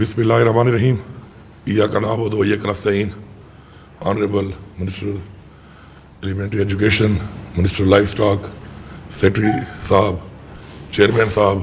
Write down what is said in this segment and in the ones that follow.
Bismillahirrahmanirrahim. Iyyaka na'budu wa iyyaka nasta'in. Honorable Minister Elementary Education, Minister Livestock, Secretary Saab, Chairman Saab,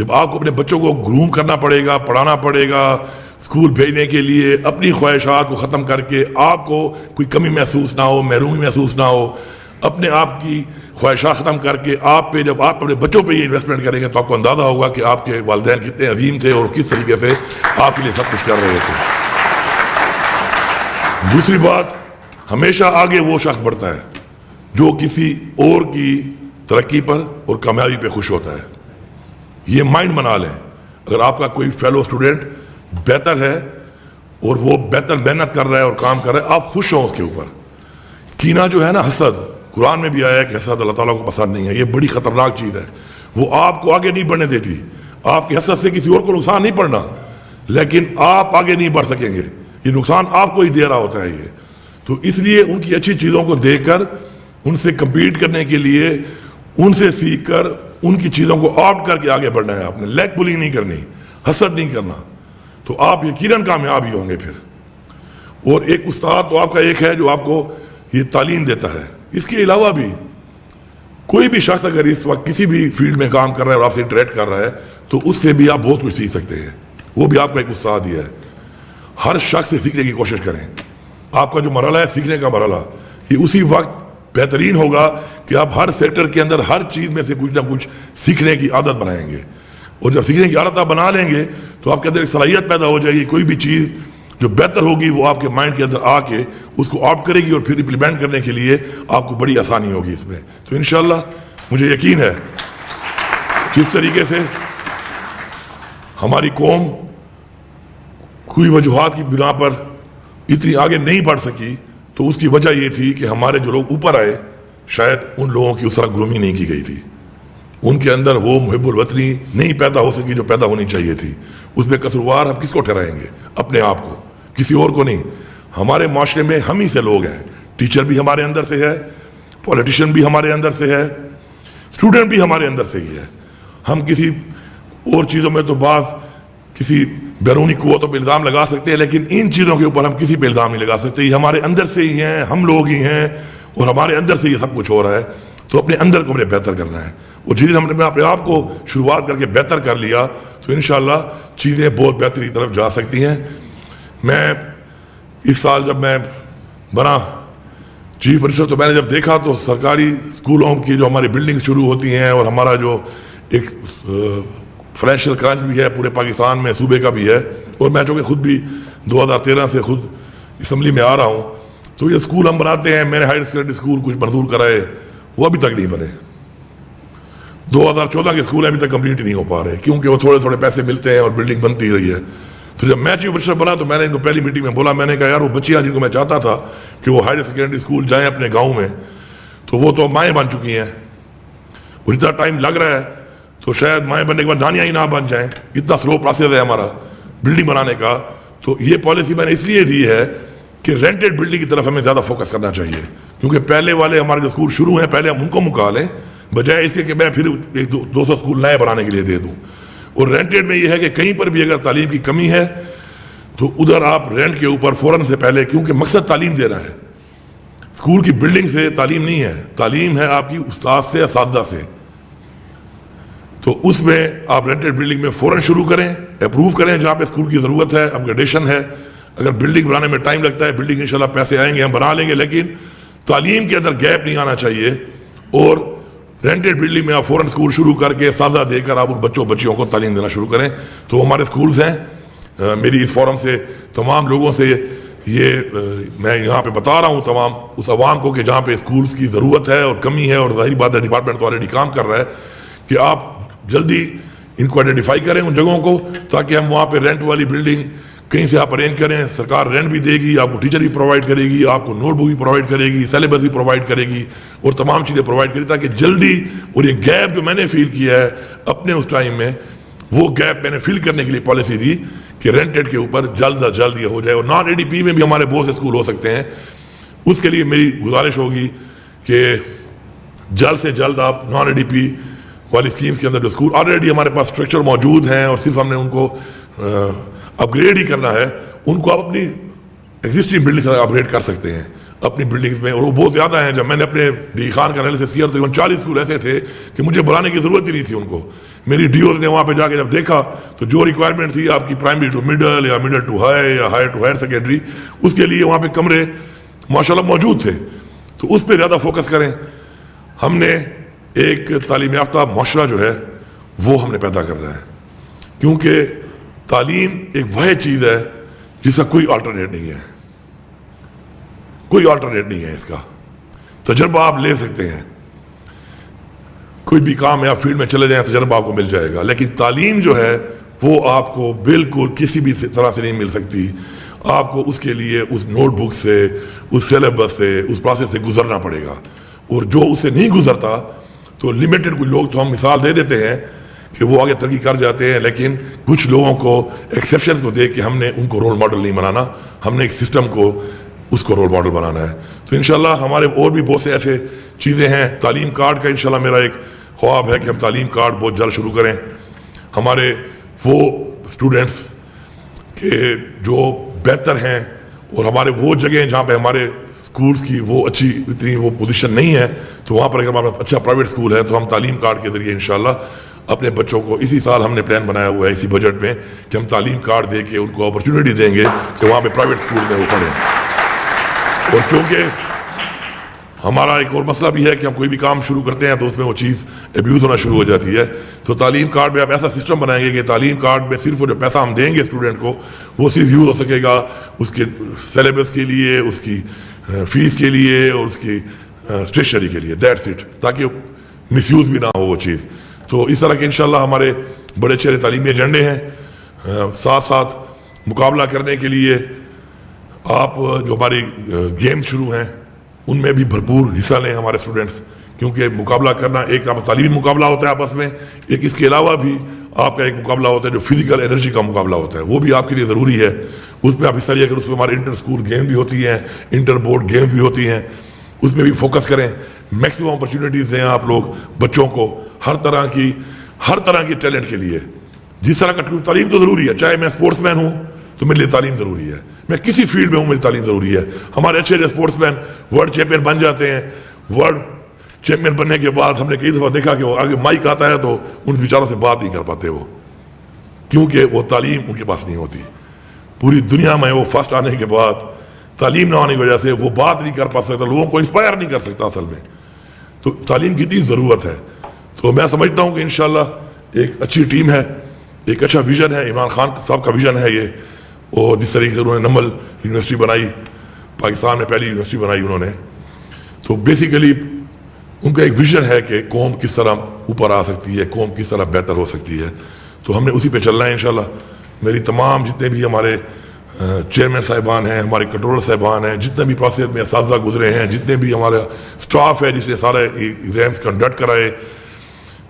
جب آپ کو اپنے بچوں کو گروم کرنا پڑے گا, پڑھانا پڑے گا, اسکول بھیجنے کے لیے اپنی خواہشات کو ختم کر کے, آپ کو کوئی کمی محسوس نہ ہو, محرومی محسوس نہ ہو, اپنے آپ کی خواہشات ختم کر کے آپ پہ, جب آپ اپنے بچوں پہ یہ انویسٹمنٹ کریں گے تو آپ کو اندازہ ہوگا کہ آپ کے والدین کتنے عظیم تھے اور کس طریقے سے آپ کے لیے سب کچھ کر رہے تھے. دوسری بات, ہمیشہ آگے وہ شخص بڑھتا ہے جو کسی اور کی ترقی پر اور کامیابی پہ خوش ہوتا ہے. یہ مائنڈ بنا لیں, اگر آپ کا کوئی فیلو اسٹوڈنٹ بہتر ہے اور وہ بہتر محنت کر رہا ہے اور کام کر رہا ہے, آپ خوش ہوں اس کے اوپر. کینہ جو ہے نا, حسد, قرآن میں بھی آیا ہے کہ حسد اللہ تعالیٰ کو پسند نہیں ہے. یہ بڑی خطرناک چیز ہے, وہ آپ کو آگے نہیں بڑھنے دیتی. آپ کی حسد سے کسی اور کو نقصان نہیں پڑنا, لیکن آپ آگے نہیں بڑھ سکیں گے. یہ نقصان آپ کو ہی دے رہا ہوتا ہے یہ. تو اس لیے ان کی اچھی چیزوں کو دیکھ کر ان سے کمپیٹ کرنے کے لیے, ان سے سیکھ کر ان کی چیزوں کو آپٹ کر کے آگے بڑھنا ہے. آپ نے لیگ پولنگ نہیں کرنی, حسد نہیں کرنا, تو آپ یقیناً کامیاب ہی ہوں گے پھر. اور ایک استاد تو آپ کا ایک ہے جو آپ کو یہ تعلیم دیتا ہے. اس کے علاوہ بھی کوئی بھی شخص اگر اس وقت کسی بھی فیلڈ میں کام کر رہا ہے اور آپ سے انٹریکٹ کر رہا ہے تو اس سے بھی آپ بہت کچھ سیکھ سکتے ہیں. وہ بھی آپ کا ایک استاد ہی ہے. ہر شخص سے سیکھنے کی کوشش کریں. آپ کا جو مرحلہ ہے سیکھنے کا مرحلہ, یہ اسی وقت بہترین ہوگا کہ آپ ہر سیکٹر کے اندر ہر چیز میں سے کچھ نہ کچھ سیکھنے کی عادت بنائیں گے. اور جب سیکھنے کی عادت آپ بنا لیں گے تو آپ کے اندر ایک صلاحیت پیدا ہو جائے گی. کوئی بھی چیز جو بہتر ہوگی وہ آپ کے مائنڈ کے اندر آ کے اس کو آپٹ کرے گی اور پھر امپلیمنٹ کرنے کے لیے آپ کو بڑی آسانی ہوگی اس میں. تو انشاءاللہ مجھے یقین ہے جس طریقے سے ہماری قوم کوئی وجوہات کی بنا پر اتنی آگے نہیں بڑھ سکی تو اس کی وجہ یہ تھی کہ ہمارے جو لوگ اوپر آئے شاید ان لوگوں کی اس طرح گرومنگ نہیں کی گئی تھی. ان کے اندر وہ محب الوطنی نہیں پیدا ہو سکی جو پیدا ہونی چاہیے تھی. اس میں قصوروار ہم کس کو ٹھہرائیں گے؟ اپنے آپ کو, کسی اور کو نہیں. ہمارے معاشرے میں ہم ہی سے لوگ ہیں. ٹیچر بھی ہمارے اندر سے ہے, پولیٹیشین بھی ہمارے اندر سے ہے, اسٹوڈنٹ بھی ہمارے اندر سے ہی ہے. ہم کسی اور چیزوں میں تو بعض کسی بیرونی قوتوں پہ الزام لگا سکتے ہیں, لیکن ان چیزوں کے اوپر ہم کسی پہ الزام نہیں لگا سکتے. یہ ہمارے اندر سے ہی ہیں, ہم لوگ ہی ہیں اور ہمارے اندر سے یہ سب کچھ ہو رہا ہے. تو اپنے اندر کو ہمیں بہتر کرنا ہے. اور جس دن ہم نے اپنے آپ کو شروعات کر کے بہتر کر لیا تو انشاءاللہ چیزیں بہت بہتری کی طرف جا سکتی ہیں. میں اس سال جب میں بنا چیف منسٹر تو میں نے جب دیکھا تو سرکاری اسکولوں کی جو ہماری بلڈنگ شروع ہوتی ہیں اور ہمارا جو ایک فائنینشیل کرنچ بھی ہے پورے پاکستان میں, صوبے کا بھی ہے, اور میں چونکہ خود بھی 2013 سے خود اسمبلی میں آ رہا ہوں, تو یہ اسکول ہم بناتے ہیں. میں نے ہائر سیکنڈری اسکول کچھ منظور کرائے, وہ ابھی تک نہیں بنے. 2014 کے اسکول ابھی تک کمپلیٹ نہیں ہو پا رہے کیونکہ وہ تھوڑے تھوڑے پیسے ملتے ہیں اور بلڈنگ بنتی رہی ہے. تو جب میں چیف منسٹر بنا تو میں نے ان کو پہلی میٹنگ میں بولا, میں نے کہا یار وہ بچیاں جن کو میں چاہتا تھا کہ وہ ہائر سیکنڈری اسکول جائیں اپنے گاؤں میں, تو وہ تو مائیں بن چکی ہیں. اور اتنا ٹائم لگ رہا ہے تو شاید مائیں بننے کے بعد نانیاں ہی نہ بن جائیں. اتنا سلو پروسیس ہے ہمارا بلڈنگ بنانے کا. تو یہ پالیسی میں نے اس لیے دی ہے کہ رینٹڈ بلڈنگ کی طرف ہمیں زیادہ فوکس کرنا چاہیے, کیونکہ پہلے والے ہمارے جو اسکول شروع ہیں پہلے ہم ان کو مکا لیں بجائے اس کے کہ میں پھر 200 اسکول نئے بنانے کے لیے دے دوں. اور رینٹڈ میں یہ ہے کہ کہیں پر بھی اگر تعلیم کی کمی ہے تو ادھر آپ رینٹ کے اوپر فوراً سے پہلے, کیونکہ مقصد تعلیم دینا ہے. اسکول کی بلڈنگ سے تعلیم نہیں ہے, تعلیم ہے آپ کی استاد سے, اساتذہ سے. تو اس میں آپ رینٹڈ بلڈنگ میں فوراً شروع کریں, اپروو کریں جہاں پہ اسکول کی ضرورت ہے, اپ گریڈیشن ہے. اگر بلڈنگ بنانے میں ٹائم لگتا ہے, بلڈنگ انشاءاللہ پیسے آئیں گے, ہم بنا لیں گے, لیکن تعلیم کے اندر گیپ نہیں آنا چاہیے. اور رینٹڈ بلڈنگ میں آپ فوراً اسکول شروع کر کے اساتذہ دے کر آپ ان بچیوں کو تعلیم دینا شروع کریں. تو ہمارے اسکولز ہیں, میری اس فورم سے تمام لوگوں سے یہ میں یہاں پہ بتا رہا ہوں تمام اس عوام کو کہ جہاں پہ اسکولز کی ضرورت ہے اور کمی ہے, اور ظاہری بات ہے ڈپارٹمنٹ تو آلریڈی کام کر رہا ہے, کہ آپ جلدی ان کو آئیڈینٹیفائی کریں ان جگہوں کو, تاکہ ہم وہاں پہ رینٹ والی بلڈنگ کہیں سے آپ ارینج کریں. سرکار رینٹ بھی دے گی, آپ کو ٹیچر بھی پرووائڈ کرے گی, آپ کو نوٹ بک بھی پرووائڈ کرے گی, سیلیبس بھی پرووائڈ کرے گی, اور تمام چیزیں پرووائڈ کرے گی, تاکہ جلدی. اور یہ گیپ جو میں نے فیل کیا ہے اپنے اس ٹائم میں, وہ گیپ میں نے فل کرنے کے لیے پالیسی دی کہ رینٹڈ کے اوپر جلد از جلد یہ ہو جائے. اور نان اے ڈی پی میں بھی ہمارے بہت سے اسکول ہو سکتے ہیں. اس کے لیے میری گزارش ہوگی کہ جلد سے جلد آپ نان اے ڈی پی والی اسکیمس کے اندر جو اسکول آلریڈی ہمارے پاس اسٹرکچر موجود ہیں اور صرف ہم نے ان کو اپ گریڈ ہی کرنا ہے, ان کو آپ اپنی ایگزسٹنگ بلڈنگ سے اپ گریڈ کر سکتے ہیں. اپنی بلڈنگز میں, اور وہ بہت زیادہ ہیں. جب میں نے اپنے ڈی خان کا انالیسس کیا تقریباً 40 اسکول ایسے تھے کہ مجھے بلانے کی ضرورت ہی نہیں تھی ان کو. میری ڈی اوز نے وہاں پہ جا کے جب دیکھا تو جو ریکوائرمنٹ تھی آپ کی پرائمری ٹو مڈل یا مڈل ٹو ہائی یا ہائی ٹو ہائر سیکنڈری, اس کے لیے وہاں پہ کمرے ماشاءاللہ موجود تھے. تو اس پہ زیادہ فوکس کریں. ہم نے ایک تعلیم یافتہ معاشرہ جو ہے وہ ہم نے پیدا کرنا ہے, کیونکہ تعلیم ایک واحد چیز ہے جس کا کوئی آلٹرنیٹ نہیں ہے, کوئی آلٹرنیٹ نہیں ہے. اس کا تجربہ آپ لے سکتے ہیں, کوئی بھی کام ہے آپ فیلڈ میں چلے جائیں تجربہ آپ کو مل جائے گا, لیکن تعلیم جو ہے وہ آپ کو بالکل کسی بھی طرح سے نہیں مل سکتی. آپ کو اس کے لیے اس نوٹ بک سے, اس سلیبس سے, اس پروسیس سے گزرنا پڑے گا. اور جو اس سے نہیں گزرتا تو لمیٹڈ کچھ لوگ تو ہم مثال دے دیتے ہیں کہ وہ آگے ترقی کر جاتے ہیں, لیکن کچھ لوگوں کو ایکسیپشن کو دیکھ کے ہم نے ان کو رول ماڈل نہیں بنانا, ہم نے ایک سسٹم کو اس کو رول ماڈل بنانا ہے. تو انشاءاللہ ہمارے اور بھی بہت سے ایسے چیزیں ہیں. تعلیم کارڈ کا انشاءاللہ میرا ایک خواب ہے کہ ہم تعلیم کارڈ بہت جلد شروع کریں. ہمارے وہ اسٹوڈنٹس کے جو بہتر ہیں اور ہمارے وہ جگہیں جہاں پہ ہمارے اسکولس کی وہ اچھی اتنی وہ پوزیشن نہیں ہے, تو وہاں پر اگر ہمارا اچھا پرائیویٹ اسکول ہے تو ہم تعلیم کارڈ کے ذریعے انشاءاللہ اپنے بچوں کو, اسی سال ہم نے پلان بنایا ہوا ہے اسی بجٹ میں کہ ہم تعلیم کارڈ دے کے ان کو اپرچونیٹی دیں گے کہ وہاں پہ پرائیویٹ اسکول میں وہ پڑھیں. اور چونکہ ہمارا ایک اور مسئلہ بھی ہے کہ ہم کوئی بھی کام شروع کرتے ہیں تو اس میں وہ چیز ابیوز ہونا شروع ہو جاتی ہے, تو تعلیم کارڈ میں آپ ایسا سسٹم بنائیں گے کہ تعلیم کارڈ میں صرف وہ جو پیسہ ہم دیں گے اسٹوڈنٹ کو وہ صرف یوز ہو سکے گا اس کے سلیبس کے لیے, اس کی فیس کے لیے اور اس کی اسٹیشنری کے لیے, دیٹس اٹ, تاکہ مس یوز بھی نہ ہو وہ چیز. تو اس طرح کے انشاءاللہ ہمارے بڑے اچھے تعلیمی ایجنڈے ہیں. ساتھ ساتھ مقابلہ کرنے کے لیے آپ جو ہماری گیم شروع ہیں ان میں بھی بھرپور حصہ لیں ہمارے اسٹوڈنٹس, کیونکہ مقابلہ کرنا ایک آپ تعلیمی مقابلہ ہوتا ہے آپس میں, ایک اس کے علاوہ بھی آپ کا ایک مقابلہ ہوتا ہے جو فزیکل انرجی کا مقابلہ ہوتا ہے, وہ بھی آپ کے لیے ضروری ہے. اس میں آپ حصہ لیا کریں. اس میں ہمارے انٹر اسکول گیم بھی ہوتی ہیں, انٹر بورڈ گیم بھی ہوتی ہیں, اس میں بھی فوکس کریں. میکسیمم اپرچونیٹیز دیں آپ لوگ بچوں کو ہر طرح کی ٹیلنٹ کے لیے. جس طرح کا تعلیم تو ضروری ہے, چاہے میں اسپورٹس مین ہوں تو میرے لیے تعلیم ضروری ہے, میں کسی فیلڈ میں ہوں میری تعلیم ضروری ہے. ہمارے اچھے اسپورٹس مین ورلڈ چیمپئن بن جاتے ہیں. ورلڈ چیمپئن بننے کے بعد ہم نے کئی دفعہ دیکھا کہ وہ آگے مائک آتا ہے تو ان بیچاروں سے بات نہیں کر پاتے وہ, کیونکہ وہ تعلیم ان کے پاس نہیں ہوتی. پوری دنیا میں وہ فرسٹ آنے کے بعد تعلیم نہ ہونے کی وجہ سے وہ بات نہیں کر پا سکتا, لوگوں کو انسپائر نہیں کر سکتا اصل میں. تو تعلیم کی اتنی ضرورت ہے. تو میں سمجھتا ہوں کہ انشاءاللہ ایک اچھی ٹیم ہے, ایک اچھا ویژن ہے. عمران خان صاحب کا ویژن ہے یہ, اور جس طریقے سے انہوں نے نمل یونیورسٹی بنائی, پاکستان میں پہلی یونیورسٹی بنائی انہوں نے, تو بیسیکلی ان کا ایک ویژن ہے کہ قوم کس طرح اوپر آ سکتی ہے, قوم کس طرح بہتر ہو سکتی ہے. تو ہم نے اسی پہ چلنا ہے انشاءاللہ. میری تمام جتنے بھی ہمارے چیئرمین صاحبان ہیں, ہمارے کنٹرولر صاحبان ہیں, جتنے بھی پروسیس میں اساتذہ گزرے ہیں, جتنے بھی ہمارا اسٹاف ہے جس نے سارے ایگزامس کنڈکٹ کرائے,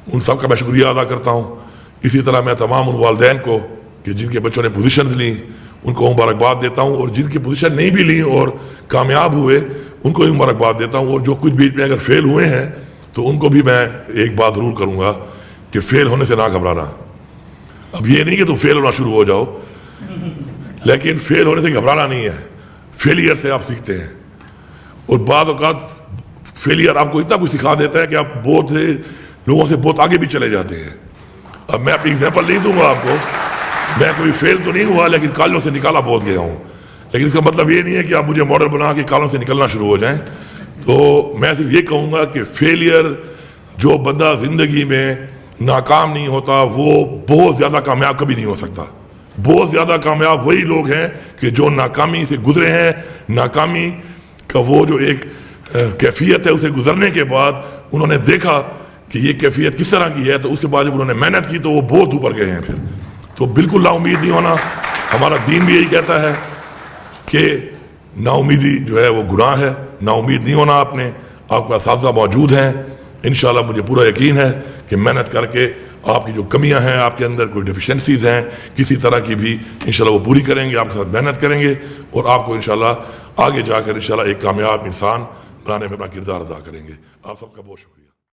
ان سب کا میں شکریہ ادا کرتا ہوں. اسی طرح میں تمام ان والدین کو کہ جن کے بچوں نے پوزیشنز لیں ان کو مبارکباد دیتا ہوں, اور جن کی پوزیشن نہیں بھی لیں اور کامیاب ہوئے ان کو بھی مبارکباد دیتا ہوں. اور جو کچھ بیچ میں اگر فیل ہوئے ہیں تو ان کو بھی میں ایک بات ضرور کروں گا کہ فیل ہونے سے نہ گھبرانا. اب یہ نہیں کہ تم فیل ہونا شروع ہو جاؤ, لیکن فیل ہونے سے گھبرانا نہیں ہے. فیلئر سے آپ سیکھتے ہیں, اور بعض اوقات فیلئر آپ کو اتنا کچھ سکھا دیتا ہے کہ آپ بہت سے لوگوں سے بہت آگے بھی چلے جاتے ہیں. اب میں اپنی ایگزامپل نہیں دوں گا آپ کو, میں کوئی فیل تو نہیں ہوا لیکن کالوں سے نکالا بہت گیا ہوں, لیکن اس کا مطلب یہ نہیں ہے کہ آپ مجھے ماڈل بنا کے کالوں سے نکلنا شروع ہو جائیں. تو میں صرف یہ کہوں گا کہ فیلئر, جو بندہ زندگی میں ناکام نہیں ہوتا وہ بہت زیادہ کامیاب کبھی نہیں ہو سکتا. بہت زیادہ کامیاب وہی لوگ ہیں کہ جو ناکامی سے گزرے ہیں. ناکامی کا وہ جو ایک کیفیت ہے, اسے گزرنے کے بعد انہوں نے دیکھا کہ یہ کیفیت کس طرح کی ہے, تو اس کے بعد جب انہوں نے محنت کی تو وہ بہت اوپر گئے ہیں پھر. تو بالکل نا امید نہیں ہونا. ہمارا دین بھی یہی کہتا ہے کہ نا امیدی جو ہے وہ گناہ ہے. نا امید نہیں ہونا آپ نے. آپ کا اساتذہ موجود ہیں, انشاءاللہ مجھے پورا یقین ہے کہ محنت کر کے آپ کی جو کمیاں ہیں, آپ کے اندر کوئی ڈیفیشنسیز ہیں کسی طرح کی بھی, انشاءاللہ وہ پوری کریں گے, آپ کے ساتھ محنت کریں گے, اور آپ کو انشاءاللہ آگے جا کر انشاءاللہ ایک کامیاب انسان بنانے میں اپنا کردار ادا کریں گے. آپ سب کا بہت شکریہ.